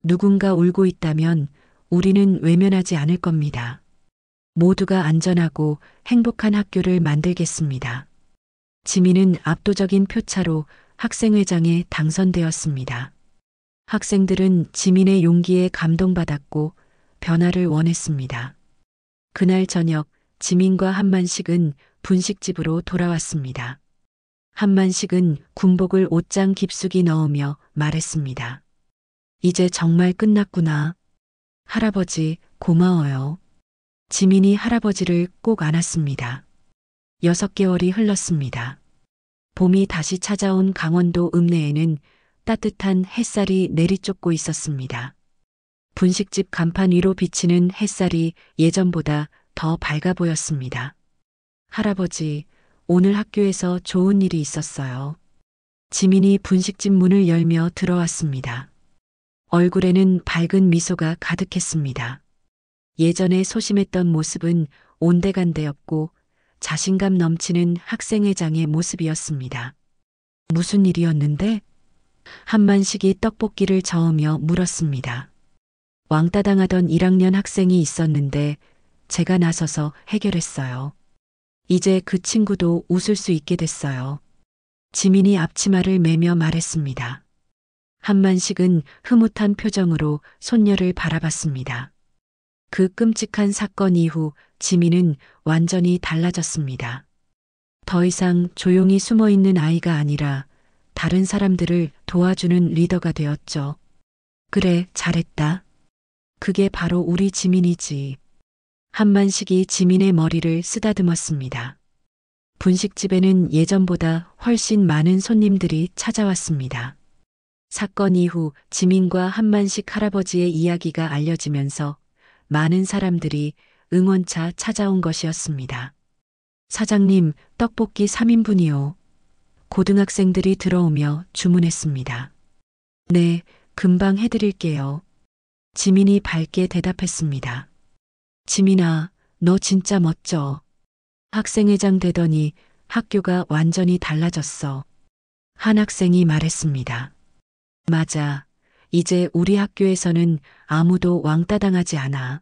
누군가 울고 있다면 우리는 외면하지 않을 겁니다. 모두가 안전하고 행복한 학교를 만들겠습니다. 지민은 압도적인 표차로 학생회장에 당선되었습니다. 학생들은 지민의 용기에 감동받았고 변화를 원했습니다. 그날 저녁 지민과 한만식은 분식집으로 돌아왔습니다. 한만식은 군복을 옷장 깊숙이 넣으며 말했습니다. 이제 정말 끝났구나. 할아버지, 고마워요. 지민이 할아버지를 꼭 안았습니다. 6개월이 흘렀습니다. 봄이 다시 찾아온 강원도 읍내에는 따뜻한 햇살이 내리쫓고 있었습니다. 분식집 간판 위로 비치는 햇살이 예전보다 더 밝아 보였습니다. 할아버지, 오늘 학교에서 좋은 일이 있었어요. 지민이 분식집 문을 열며 들어왔습니다. 얼굴에는 밝은 미소가 가득했습니다. 예전에 소심했던 모습은 온데간데였고 자신감 넘치는 학생회장의 모습이었습니다. 무슨 일이었는데? 한만식이 떡볶이를 저으며 물었습니다. 왕따 당하던 1학년 학생이 있었는데 제가 나서서 해결했어요. 이제 그 친구도 웃을 수 있게 됐어요. 지민이 앞치마를 매며 말했습니다. 한만식은 흐뭇한 표정으로 손녀를 바라봤습니다. 그 끔찍한 사건 이후 지민은 완전히 달라졌습니다. 더 이상 조용히 숨어 있는 아이가 아니라 다른 사람들을 도와주는 리더가 되었죠. 그래, 잘했다. 그게 바로 우리 지민이지. 한만식이 지민의 머리를 쓰다듬었습니다. 분식집에는 예전보다 훨씬 많은 손님들이 찾아왔습니다. 사건 이후 지민과 한만식 할아버지의 이야기가 알려지면서 많은 사람들이 응원차 찾아온 것이었습니다. 사장님, 떡볶이 3인분이요. 고등학생들이 들어오며 주문했습니다. 네, 금방 해드릴게요. 지민이 밝게 대답했습니다. 지민아, 너 진짜 멋져. 학생회장 되더니 학교가 완전히 달라졌어. 한 학생이 말했습니다. 맞아. 이제 우리 학교에서는 아무도 왕따 당하지 않아.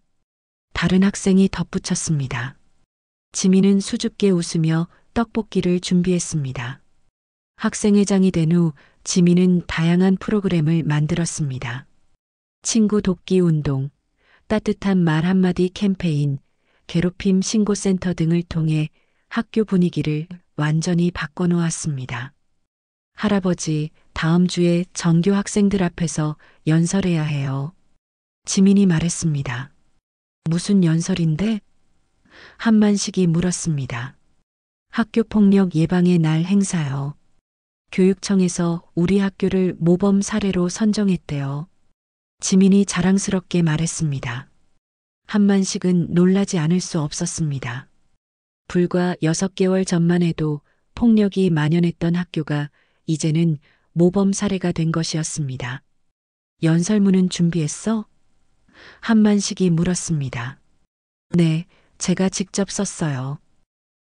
다른 학생이 덧붙였습니다. 지민은 수줍게 웃으며 떡볶이를 준비했습니다. 학생회장이 된 후 지민은 다양한 프로그램을 만들었습니다. 친구 돕기 운동, 따뜻한 말 한마디 캠페인, 괴롭힘 신고센터 등을 통해 학교 분위기를 완전히 바꿔놓았습니다. 할아버지, 다음 주에 전교 학생들 앞에서 연설해야 해요. 지민이 말했습니다. 무슨 연설인데? 한만식이 물었습니다. 학교폭력 예방의 날 행사요. 교육청에서 우리 학교를 모범 사례로 선정했대요. 지민이 자랑스럽게 말했습니다. 한만식은 놀라지 않을 수 없었습니다. 불과 6개월 전만 해도 폭력이 만연했던 학교가 이제는 모범 사례가 된 것이었습니다. 연설문은 준비했어? 한만식이 물었습니다. 네, 제가 직접 썼어요.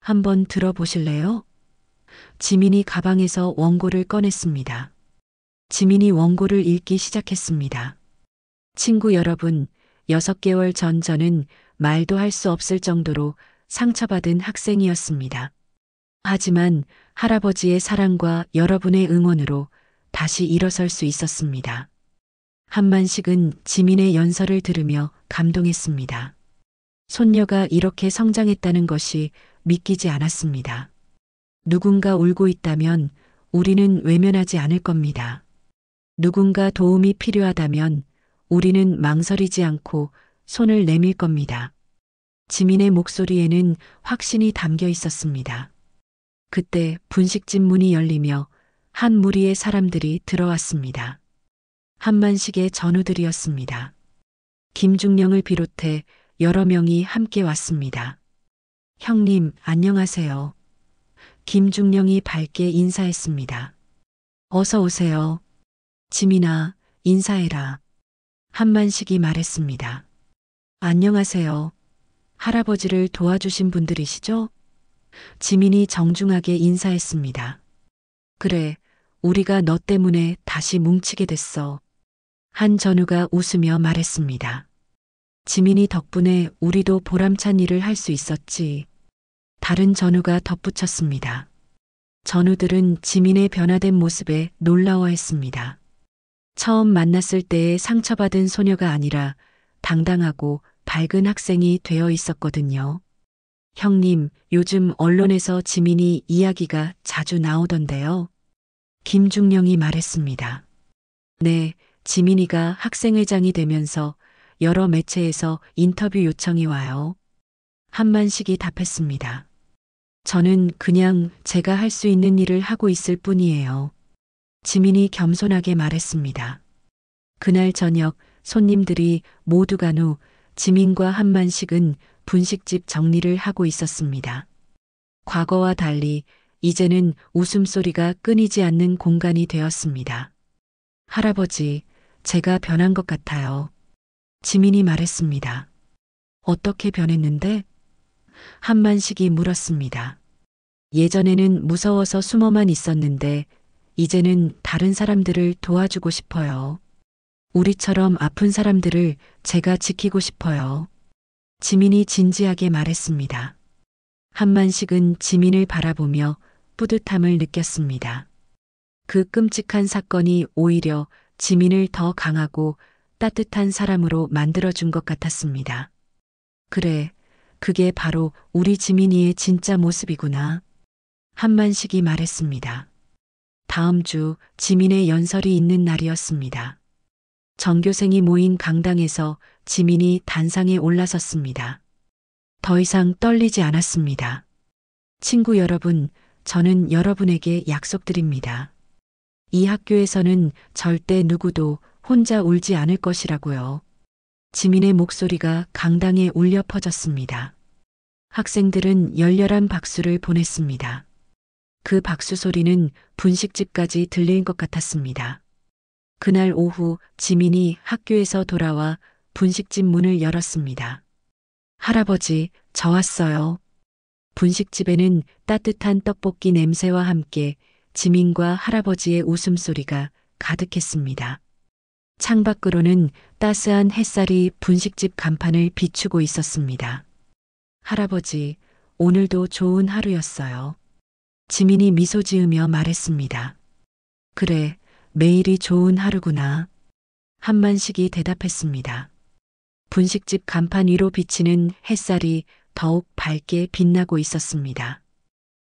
한번 들어보실래요? 지민이 가방에서 원고를 꺼냈습니다. 지민이 원고를 읽기 시작했습니다. 친구 여러분, 6개월 전 저는 말도 할 수 없을 정도로 상처받은 학생이었습니다. 하지만 할아버지의 사랑과 여러분의 응원으로 다시 일어설 수 있었습니다. 한만식은 지민의 연설을 들으며 감동했습니다. 손녀가 이렇게 성장했다는 것이 믿기지 않았습니다. 누군가 울고 있다면 우리는 외면하지 않을 겁니다. 누군가 도움이 필요하다면 우리는 망설이지 않고 손을 내밀 겁니다. 지민의 목소리에는 확신이 담겨 있었습니다. 그때 분식집 문이 열리며 한 무리의 사람들이 들어왔습니다. 한만식의 전우들이었습니다. 김중령을 비롯해 여러 명이 함께 왔습니다. 형님, 안녕하세요. 김중령이 밝게 인사했습니다. 어서 오세요. 지민아, 인사해라. 한만식이 말했습니다. 안녕하세요. 할아버지를 도와주신 분들이시죠? 지민이 정중하게 인사했습니다. 그래, 우리가 너 때문에 다시 뭉치게 됐어. 한 전우가 웃으며 말했습니다. 지민이 덕분에 우리도 보람찬 일을 할 수 있었지. 다른 전우가 덧붙였습니다. 전우들은 지민의 변화된 모습에 놀라워했습니다. 처음 만났을 때의 상처받은 소녀가 아니라 당당하고 밝은 학생이 되어 있었거든요. 형님, 요즘 언론에서 지민이 이야기가 자주 나오던데요. 김중령이 말했습니다. 네, 지민이가 학생회장이 되면서 여러 매체에서 인터뷰 요청이 와요. 한만식이 답했습니다. 저는 그냥 제가 할 수 있는 일을 하고 있을 뿐이에요. 지민이 겸손하게 말했습니다. 그날 저녁 손님들이 모두 간 후 지민과 한만식은 분식집 정리를 하고 있었습니다. 과거와 달리 이제는 웃음소리가 끊이지 않는 공간이 되었습니다. 할아버지, 제가 변한 것 같아요. 지민이 말했습니다. 어떻게 변했는데? 한만식이 물었습니다. 예전에는 무서워서 숨어만 있었는데 이제는 다른 사람들을 도와주고 싶어요. 우리처럼 아픈 사람들을 제가 지키고 싶어요. 지민이 진지하게 말했습니다. 한만식은 지민을 바라보며 뿌듯함을 느꼈습니다. 그 끔찍한 사건이 오히려 지민을 더 강하고 따뜻한 사람으로 만들어준 것 같았습니다. 그래, 그게 바로 우리 지민이의 진짜 모습이구나. 한만식이 말했습니다. 다음 주 지민의 연설이 있는 날이었습니다. 전교생이 모인 강당에서 지민이 단상에 올라섰습니다. 더 이상 떨리지 않았습니다. 친구 여러분, 저는 여러분에게 약속드립니다. 이 학교에서는 절대 누구도 혼자 울지 않을 것이라고요. 지민의 목소리가 강당에 울려 퍼졌습니다. 학생들은 열렬한 박수를 보냈습니다. 그 박수 소리는 분식집까지 들릴 것 같았습니다. 그날 오후 지민이 학교에서 돌아와 분식집 문을 열었습니다. 할아버지, 저 왔어요. 분식집에는 따뜻한 떡볶이 냄새와 함께 지민과 할아버지의 웃음소리가 가득했습니다. 창밖으로는 따스한 햇살이 분식집 간판을 비추고 있었습니다. 할아버지, 오늘도 좋은 하루였어요. 지민이 미소 지으며 말했습니다. 그래, 매일이 좋은 하루구나. 한만식이 대답했습니다. 분식집 간판 위로 비치는 햇살이 더욱 밝게 빛나고 있었습니다.